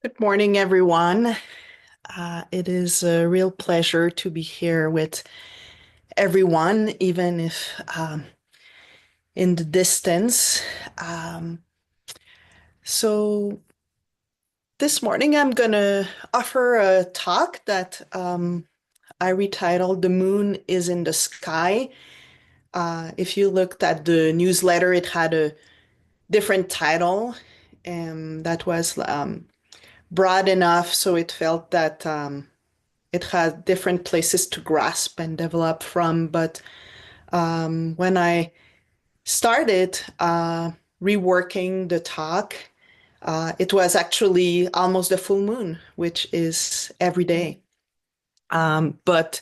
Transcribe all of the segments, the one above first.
Good morning, everyone. It is a real pleasure to be here with everyone, even if in the distance. Um, so, this morning I'm going to offer a talk that I retitled The Moon is in the Sky. If you looked at the newsletter, it had a different title that was broad enough so it felt that it had different places to grasp and develop from. But when I started reworking the talk, it was actually almost a full moon, which is every day. But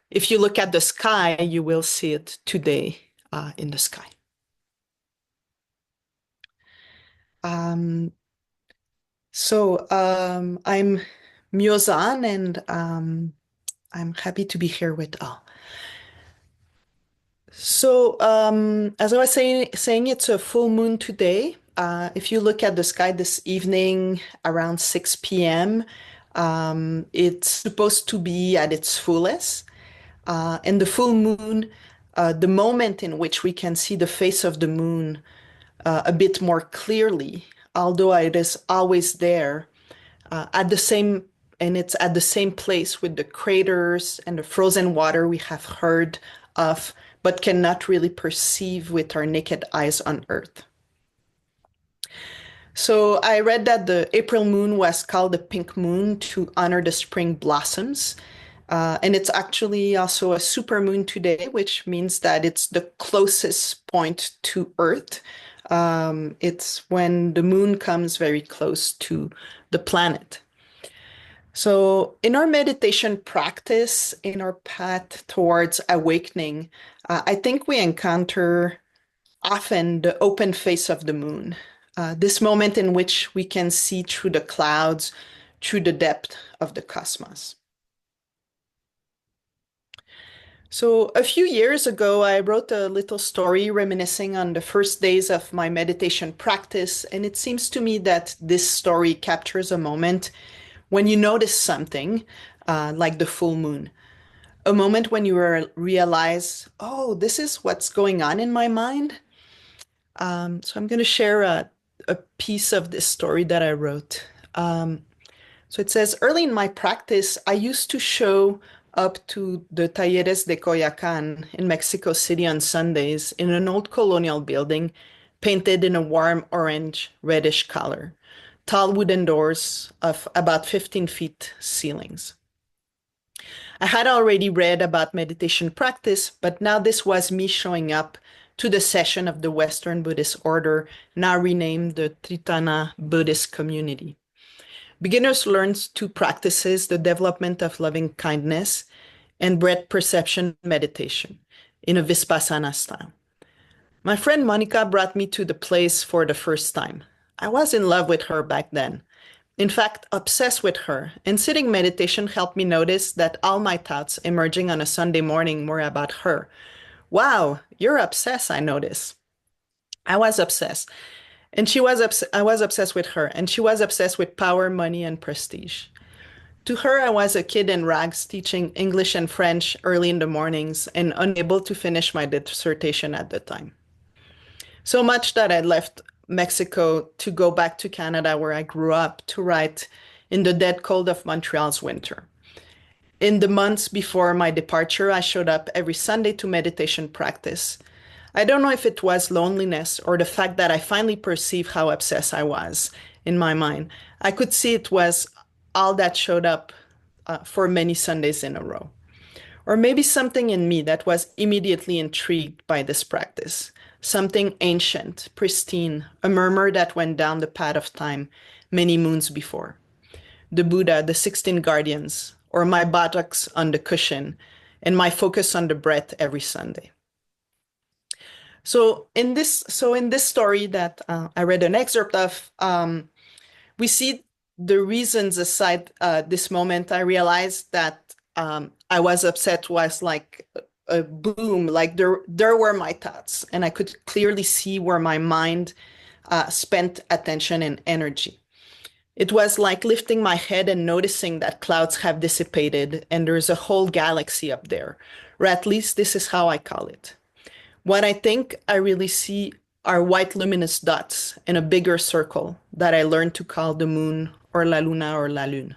if you look at the sky, you will see it today in the sky. Um, I'm Myozan, and I'm happy to be here with all. As I was saying, it's a full moon today. If you look at the sky this evening around 6 p.m., it's supposed to be at its fullest. And the full moon, the moment in which we can see the face of the moon a bit more clearly, although it is always there, at the same and it's at the same place with the craters and the frozen water we have heard of, but cannot really perceive with our naked eyes on Earth. So I read that the April moon was called the pink moon to honor the spring blossoms. And it's actually also a super moon today, which means that it's the closest point to Earth. It's when the moon comes very close to the planet. So, in our meditation practice, in our path towards awakening, I think we encounter often the open face of the moon, this moment in which we can see through the clouds, through the depth of the cosmos. So, a few years ago, I wrote a little story reminiscing on the first days of my meditation practice, and it seems to me that this story captures a moment when you notice something, like the full moon, a moment when you realize, oh, this is what's going on in my mind. So I'm going to share a piece of this story that I wrote. So it says, early in my practice, I used to show up to the Talleres de Coyoacán in Mexico City on Sundays in an old colonial building painted in a warm orange reddish color, tall wooden doors of about 15 feet ceilings. I had already read about meditation practice, but now this was me showing up to the session of the Western Buddhist order, now renamed the Tritana Buddhist Community. Beginners learn two practices, the development of loving kindness and breath perception meditation in a Vipassana style. My friend Monica brought me to the place for the first time. I was in love with her back then. In fact, obsessed with her, and sitting meditation helped me notice that all my thoughts emerging on a Sunday morning were about her. Wow, you're obsessed, I noticed. I was obsessed. I was obsessed with her, and she was obsessed with power, money, and prestige. To her, I was a kid in rags teaching English and French early in the mornings and unable to finish my dissertation at the time. So much that I left Mexico to go back to Canada, where I grew up, to write in the dead cold of Montreal's winter. In the months before my departure, I showed up every Sunday to meditation practice. I don't know if it was loneliness or the fact that I finally perceived how obsessed I was in my mind. I could see it was all that showed up for many Sundays in a row. Or maybe something in me that was immediately intrigued by this practice. Something ancient, pristine, a murmur that went down the path of time many moons before. The Buddha, the 16 guardians, or my buttocks on the cushion, and my focus on the breath every Sunday. So in this story that I read an excerpt of, we see the reasons aside this moment. I realized that I was upset was like a boom, like there were my thoughts, and I could clearly see where my mind spent attention and energy. It was like lifting my head and noticing that clouds have dissipated and there's a whole galaxy up there. Or at least this is how I call it. What I think I really see are white luminous dots in a bigger circle that I learned to call the moon or la luna or la lune.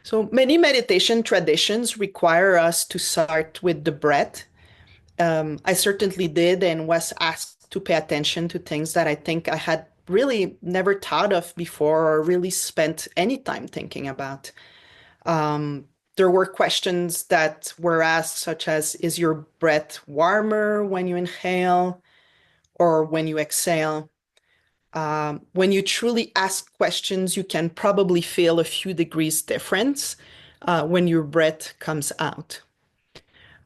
So many meditation traditions require us to start with the breath. I certainly did and was asked to pay attention to things that I think I had really never thought of before or really spent any time thinking about. Um, there were questions that were asked, such as, is your breath warmer when you inhale or when you exhale? When you truly ask questions, you can probably feel a few degrees difference when your breath comes out.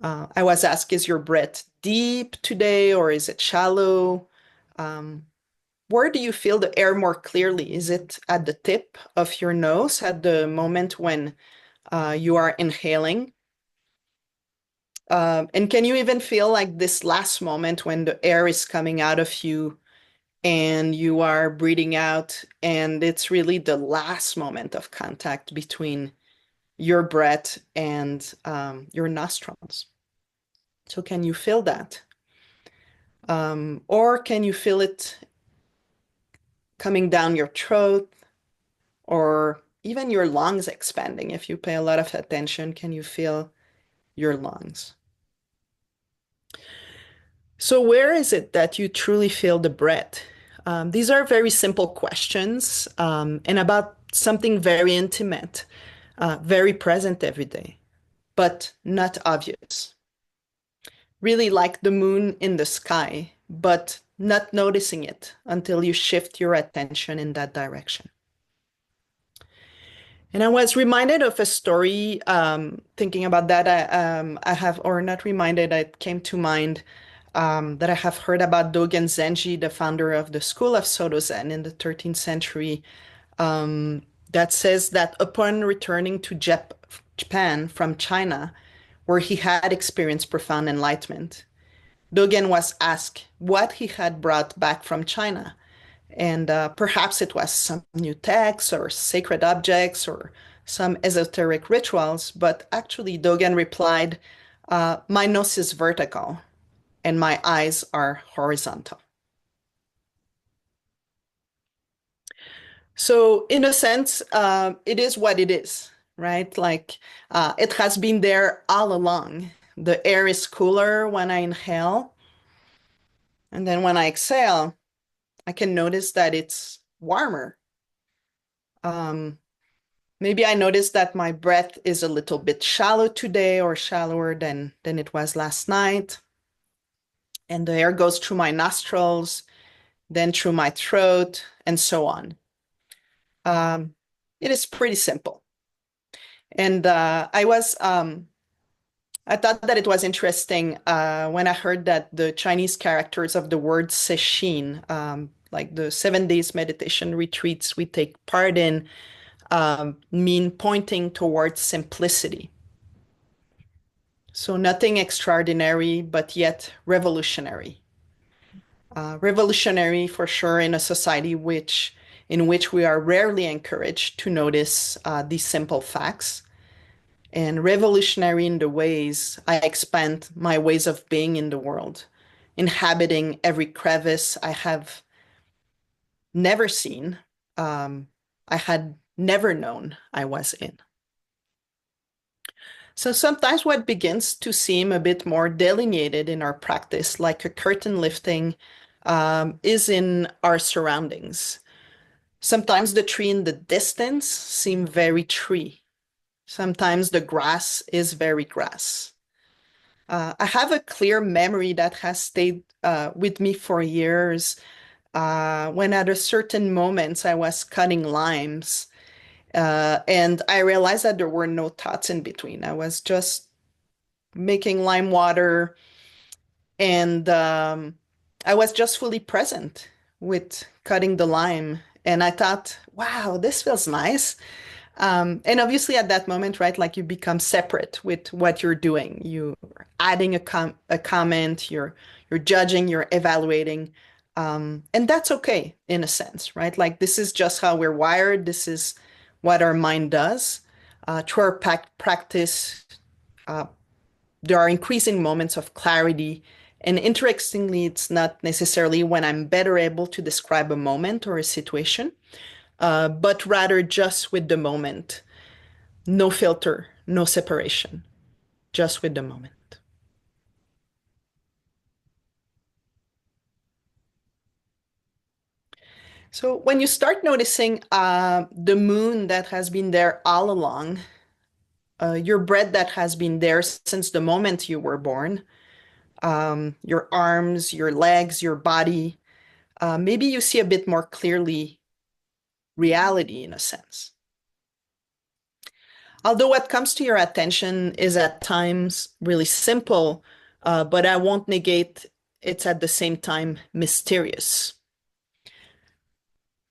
I was asked, is your breath deep today or is it shallow? Um, where do you feel the air more clearly? Is it at the tip of your nose at the moment when you are inhaling? And can you even feel like this last moment when the air is coming out of you and you are breathing out, and it's really the last moment of contact between your breath and your nostrils? So, can you feel that? Or can you feel it coming down your throat or even your lungs expanding? If you pay a lot of attention, can you feel your lungs? So, where is it that you truly feel the breath? These are very simple questions and about something very intimate, very present every day, but not obvious. Really like the moon in the sky, but not noticing it until you shift your attention in that direction. And I was reminded of a story, thinking about that. I have, or not reminded, it came to mind that I have heard about Dogen Zenji, the founder of the school of Soto Zen in the 13th century, um, that says that upon returning to Japan from China, where he had experienced profound enlightenment, Dogen was asked what he had brought back from China. And perhaps it was some new texts or sacred objects or some esoteric rituals, but actually Dogen replied, my nose is vertical and my eyes are horizontal. So, in a sense, it is what it is, right? Like it has been there all along. The air is cooler when I inhale, and then when I exhale, I can notice that it's warmer. Um, Maybe I noticed that my breath is a little bit shallow today or shallower than it was last night. And the air goes through my nostrils, then through my throat, and so on. Um, it is pretty simple. And I thought that it was interesting when I heard that the Chinese characters of the word sesshin, like the 7 days meditation retreats we take part in, mean pointing towards simplicity. So nothing extraordinary, but yet revolutionary. Revolutionary for sure in a society in which we are rarely encouraged to notice these simple facts, and revolutionary in the ways I expand my ways of being in the world, inhabiting every crevice I have never seen, I had never known I was in. So sometimes what begins to seem a bit more delineated in our practice, like a curtain lifting, is in our surroundings. Sometimes the tree in the distance seem very tree. Sometimes the grass is very grass. I have a clear memory that has stayed with me for years. When at a certain moment I was cutting limes, and I realized that there were no thoughts in between. I was just making lime water, and I was just fully present with cutting the lime. And I thought, wow, this feels nice. And obviously, at that moment, right, like you become separate with what you're doing. You're adding a comment, you're judging, you're evaluating. And that's okay in a sense, right? Like this is just how we're wired. This is what our mind does. Through our practice, uh, there are increasing moments of clarity. And interestingly, it's not necessarily when I'm better able to describe a moment or a situation, but rather just with the moment. No filter, no separation, just with the moment. So when you start noticing the moon that has been there all along, your breath that has been there since the moment you were born, your arms, your legs, your body, maybe you see a bit more clearly reality in a sense. Although what comes to your attention is at times really simple, but I won't negate it's at the same time mysterious.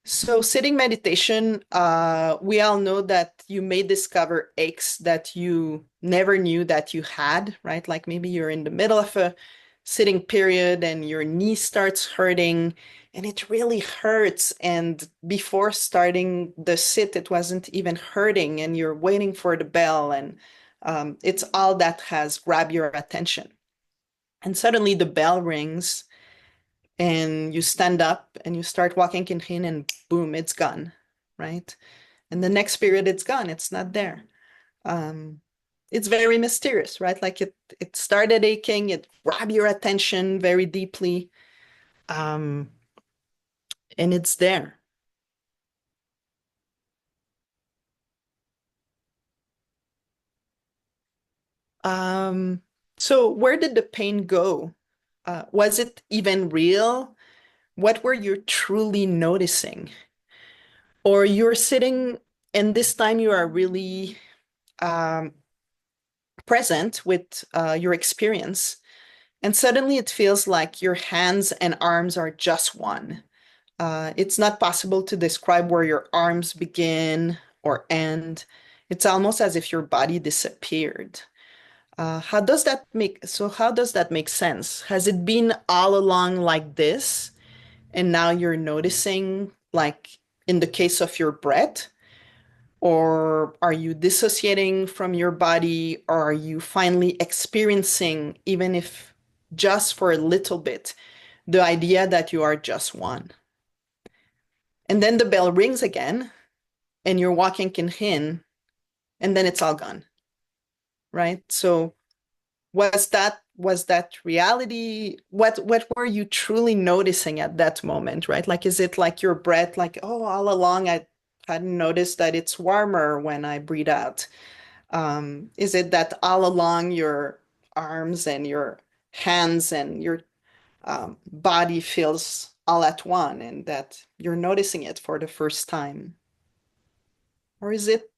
So, sitting meditation, we all know that you may discover aches that you never knew that you had, right? Like maybe you're in the middle of a sitting period and your knee starts hurting and it really hurts. And before starting the sit, it wasn't even hurting and you're waiting for the bell and it's all that has grabbed your attention. And suddenly the bell rings and you stand up and you start walking in and boom, it's gone, right? And the next period, it's gone. It's not there. Um, it's very mysterious, right? Like it started aching, it grabbed your attention very deeply, um, and it's there. Um, so where did the pain go? Was it even real? What were you truly noticing? Or you're sitting and this time you are really um, present with your experience. And suddenly it feels like your hands and arms are just one. It's not possible to describe where your arms begin or end. It's almost as if your body disappeared. How does that make sense? Has it been all along like this? And now you're noticing, like in the case of your breath? Or are you dissociating from your body? Or are you finally experiencing, even if just for a little bit, the idea that you are just one? And then the bell rings again, and you're walking in, and then it's all gone, right? So was that reality? What were you truly noticing at that moment, right? Like, is it like your breath, like, oh, all along I hadn't noticed that it's warmer when I breathe out? Is it that all along your arms and your hands and your body feels all at one and that you're noticing it for the first time? Or is it,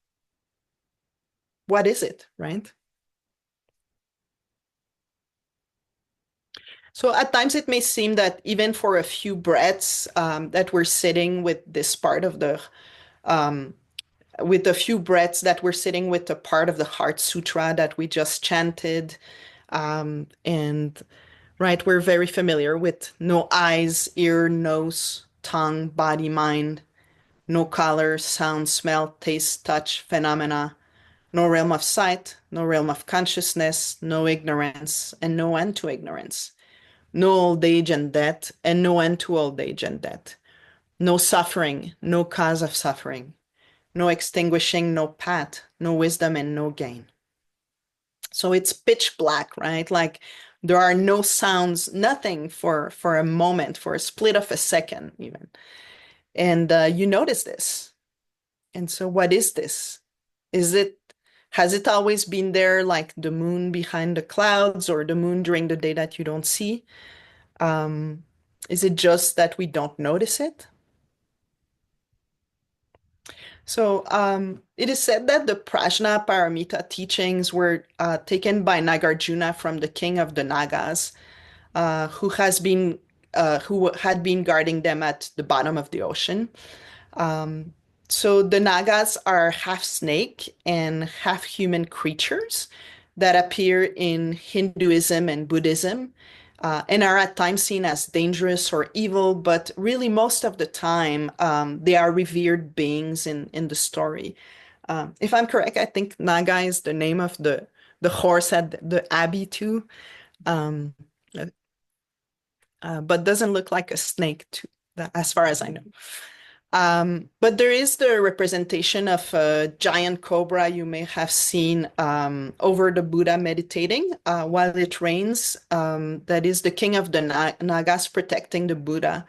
what is it, right? So at times it may seem that even for a few breaths that we're sitting with this part of um, with a few breaths that we're sitting with the part of the Heart Sutra that we just chanted, and right, we're very familiar with no eyes, ear, nose, tongue, body, mind, no color, sound, smell, taste, touch, phenomena, no realm of sight, no realm of consciousness, no ignorance, and no end to ignorance, no old age and death, and no end to old age and death, no suffering, no cause of suffering, no extinguishing, no path, no wisdom, and no gain. So it's pitch black, right? Like there are no sounds, nothing for a moment, for a split of a second even. And you notice this. And so what is this? Is it has it always been there like the moon behind the clouds or the moon during the day that you don't see? Um, is it just that we don't notice it? So it is said that the Prajna Paramita teachings were taken by Nagarjuna from the king of the Nagas, who has been who had been guarding them at the bottom of the ocean. Um, so the Nagas are half snake and half human creatures that appear in Hinduism and Buddhism. and are at times seen as dangerous or evil, but really most of the time they are revered beings in the story. If I'm correct, I think Naga is the name of the horse at the abbey too, um, but doesn't look like a snake too, as far as I know. But there is the representation of a giant cobra you may have seen over the Buddha meditating while it rains. That is the king of the Nagas protecting the Buddha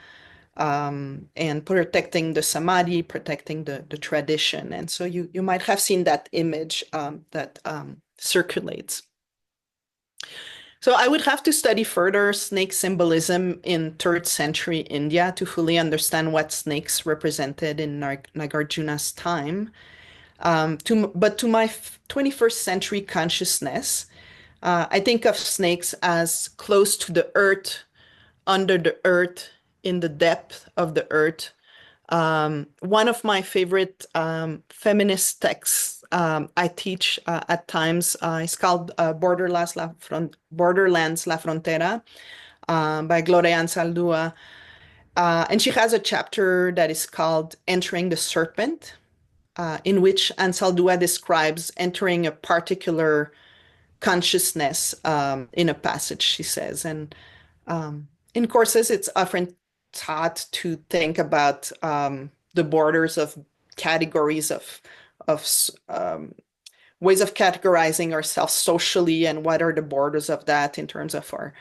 and protecting the samadhi, protecting the tradition. And so you might have seen that image that circulates. So I would have to study further snake symbolism in third century India to fully understand what snakes represented in Nagarjuna's time. But to my 21st century consciousness, I think of snakes as close to the earth, under the earth, in the depth of the earth. One of my favorite feminist texts I teach at times is called Borderlands La Frontera by Gloria Ansaldúa. And she has a chapter that is called Entering the Serpent, in which Ansaldúa describes entering a particular consciousness in a passage, she says. And in courses, it's often taught to think about the borders of categories of ways of categorizing ourselves socially and what are the borders of that in terms of our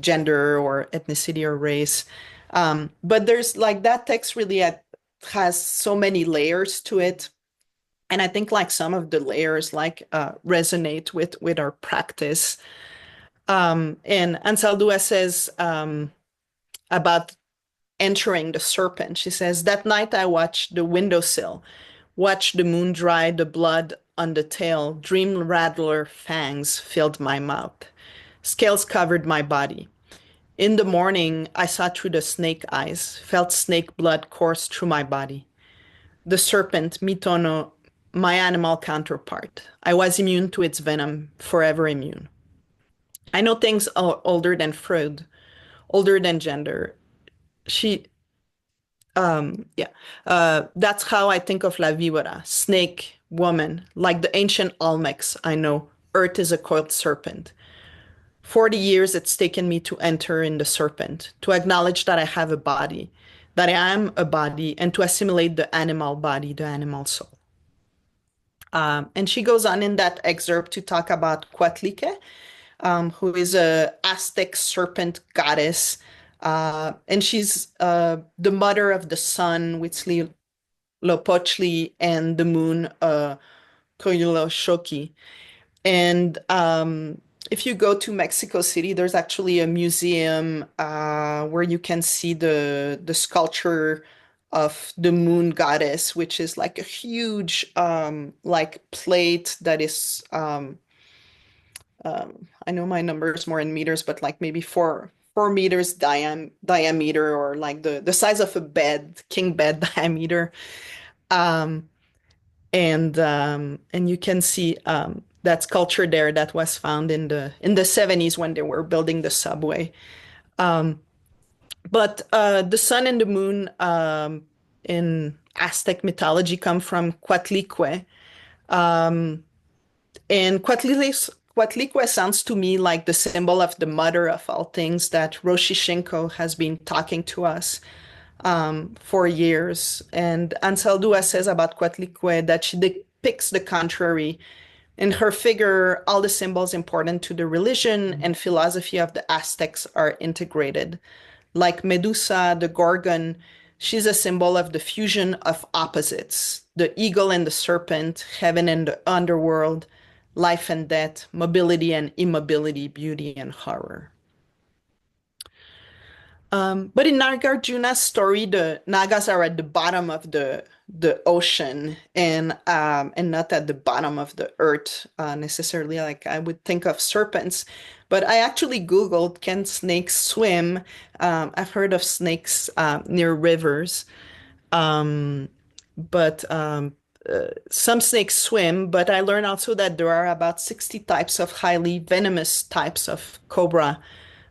gender or ethnicity or race. But there's like that text really has so many layers to it. And I think like some of the layers like resonate with our practice. And Ansaldúa says about entering the serpent. She says, that night I watched the windowsill, watched the moon dry the blood on the tail, dream rattler fangs filled my mouth. Scales covered my body. In the morning, I saw through the snake eyes, felt snake blood course through my body. The serpent, Mitono, my animal counterpart. I was immune to its venom, forever immune. I know things older than Freud, older than gender. She yeah. That's how I think of La Víbora, snake, woman, like the ancient Olmecs I know. Earth is a coiled serpent. 40 years it's taken me to enter in the serpent, to acknowledge that I have a body, that I am a body, and to assimilate the animal body, the animal soul. And she goes on in that excerpt to talk about Coatlique, who is a Aztec serpent goddess. And she's the mother of the sun, Huitzililopochtli, and the moon, Coyolxauhqui. And if you go to Mexico City, there's actually a museum where you can see the sculpture of the moon goddess, which is like a huge like plate that is I know my numbers more in meters, but like maybe 4 meters diameter or like the size of a bed, king bed diameter. Um, and you can see that sculpture there that was found in the 70s when they were building the subway. Um, but the sun and the moon in Aztec mythology come from Coatlicue. Um, and Coatlicue sounds to me like the symbol of the mother of all things that Roshi Shinko has been talking to us for years. And Ansaldúa says about Coatlicue that she depicts the contrary. In her figure, all the symbols important to the religion and philosophy of the Aztecs are integrated. Like Medusa, the Gorgon, she's a symbol of the fusion of opposites, the eagle and the serpent, heaven and the underworld, life and death, mobility and immobility, beauty and horror. But in Nagarjuna's story, the Nagas are at the bottom of the ocean and not at the bottom of the earth necessarily. Like I would think of serpents, but I actually Googled, can snakes swim? I've heard of snakes near rivers, um, but some snakes swim. But I learned also that there are about 60 types of highly venomous types of cobra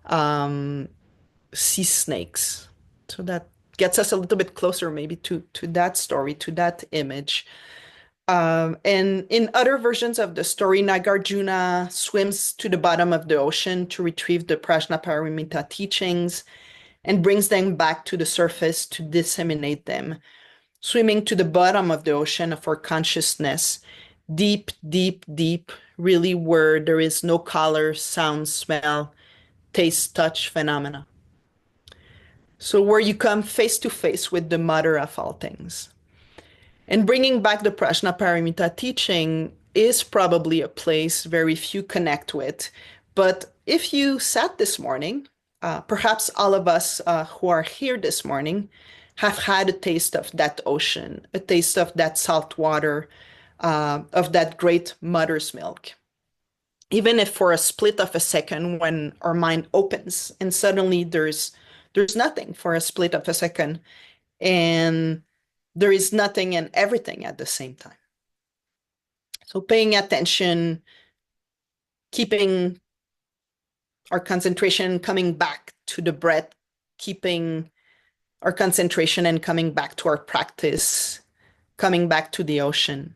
um, sea snakes. So that gets us a little bit closer maybe to that story, to that image. And in other versions of the story, Nagarjuna swims to the bottom of the ocean to retrieve the Prajnaparamita teachings and brings them back to the surface to disseminate them, swimming to the bottom of the ocean of our consciousness, deep, deep, deep, really where there is no color, sound, smell, taste, touch phenomena. So where you come face to face with the mother of all things. And bringing back the Prajnaparamita teaching is probably a place very few connect with. But if you sat this morning, perhaps all of us who are here this morning have had a taste of that ocean, a taste of that salt water, of that great mother's milk. Even if for a split of a second when our mind opens and suddenly there's nothing for a split of a second and there is nothing and everything at the same time. So paying attention, keeping our concentration, coming back to the breath, keeping our concentration and coming back to our practice, coming back to the ocean.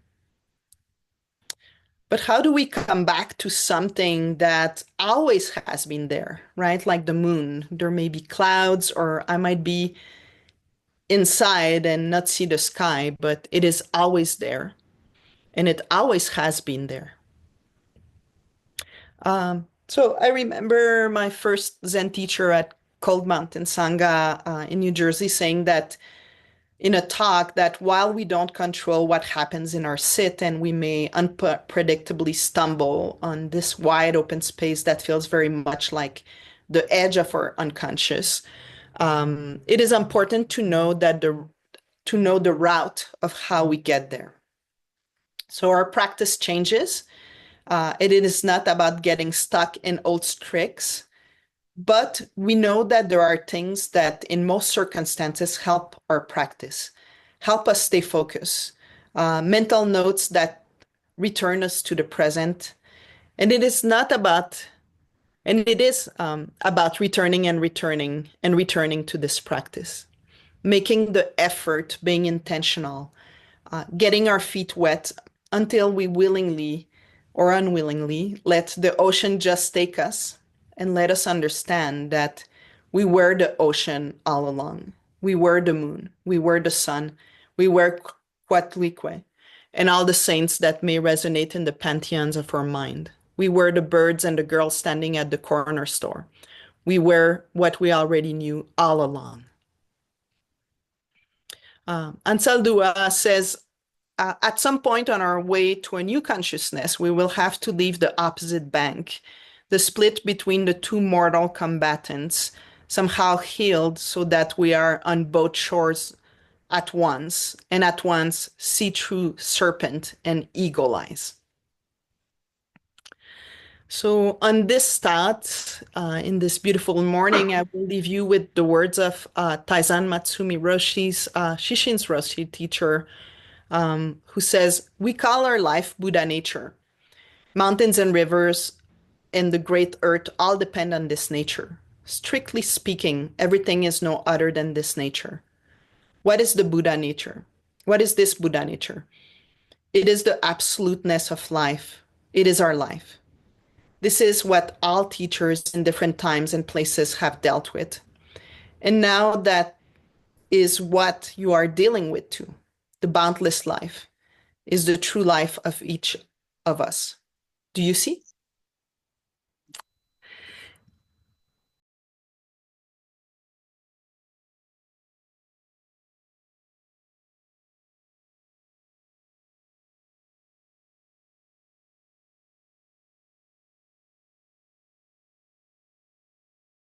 But how do we come back to something that always has been there, right? Like the moon. There may be clouds, or I might be inside and not see the sky, but it is always there. And it always has been there. So I remember my first Zen teacher at Cold Mountain Sangha in New Jersey saying that in a talk that while we don't control what happens in our sit and we may unpredictably stumble on this wide open space that feels very much like the edge of our unconscious, it is important to know the route of how we get there. So our practice changes. It is not about getting stuck in old tricks, but we know that there are things that in most circumstances help our practice, help us stay focused, mental notes that return us to the present. And it is not about, and it is about returning and returning and returning to this practice, making the effort, being intentional, getting our feet wet until we willingly or unwillingly let the ocean just take us and let us understand that we were the ocean all along. We were the moon. We were the sun. We were Coatlicue and all the saints that may resonate in the pantheons of our mind. We were the birds and the girl standing at the corner store. We were what we already knew all along. Ansel Dua says, at some point on our way to a new consciousness, we will have to leave the opposite bank, the split between the two mortal combatants, somehow healed so that we are on both shores at once, and at once see through serpent and eagle eyes. So on this thought, in this beautiful morning, I will leave you with the words of Taizan Matsumi Roshi's Shishin's Roshi teacher, who says, we call our life Buddha nature. Mountains and rivers and the great earth all depend on this nature. Strictly speaking, everything is no other than this nature. What is the Buddha nature? What is this Buddha nature? It is the absoluteness of life. It is our life. This is what all teachers in different times and places have dealt with. And now that is what you are dealing with too. The boundless life is the true life of each of us. Do you see?